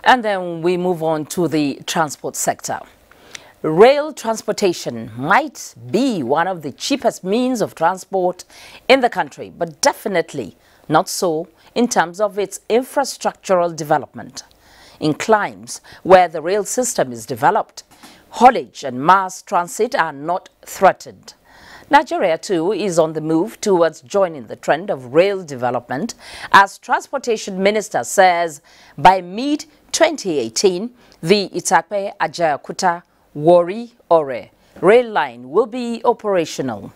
And then we move on to the transport sector. Rail transportation might be one of the cheapest means of transport in the country, but definitely not so in terms of its infrastructural development. In climes where the rail system is developed, haulage and mass transit are not threatened. Nigeria, too, is on the move towards joining the trend of rail development, as Transportation Minister says by mid-2018, the Itakpe-Ajaokuta-Warri rail line will be operational.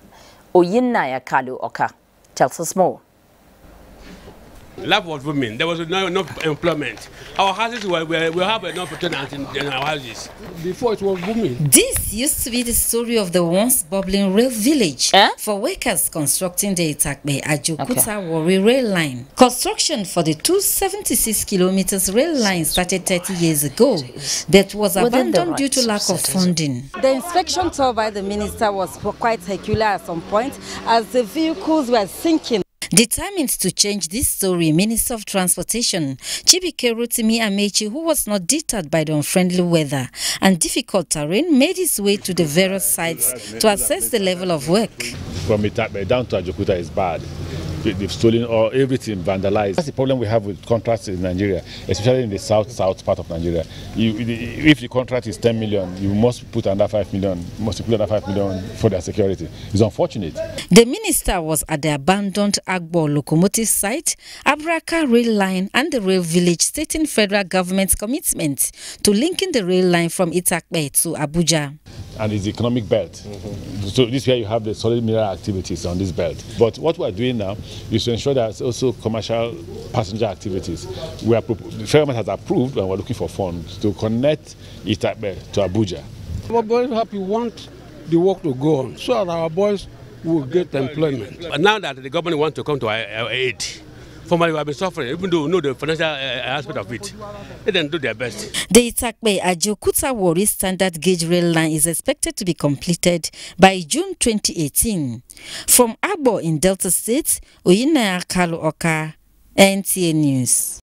Abuja tells us more. Lack of women, there was no employment. Our houses we have enough tenants in our houses. Before it was booming. This used to be the story of the once bubbling rail village for workers constructing the Itakpe-Ajaokuta-Warri rail line. Construction for the 276 kilometers rail line started 30 years ago, but was abandoned due to lack of funding. The inspection tour by the minister was quite peculiar at some point, as the vehicles were sinking. Determined to change this story, Minister of Transportation Chibike Rotimi Amechi, who was not deterred by the unfriendly weather and difficult terrain, made his way to the various sites to assess the level of work. From Itakpe down to Ajaokuta is bad. They've stolen everything, vandalized. That's the problem we have with contracts in Nigeria, especially in the south part of Nigeria. If the contract is 10 million, you must put under 5 million, for their security. It's unfortunate. The minister was at the abandoned Agbo locomotive site, Abraka rail line and the rail village, stating federal government's commitment to linking the rail line from Itakpe to Abuja. And it's the economic belt. So this way you have the solid mineral activities on this belt. But what we are doing now is to ensure that also commercial passenger activities. The federal government has approved, and we're looking for funds to connect Itakpe to Abuja. Our boys happy want the work to go on, so that our boys will get employment. But now that the government wants to come to our aid, formerly we have been suffering, even though we know the financial aspect of it. They didn't do their best. The Itakpe-Ajaokuta-Warri standard gauge rail line is expected to be completed by June 2018. From Agbo in Delta State, Oyinaya Kalu Oka, NTA News.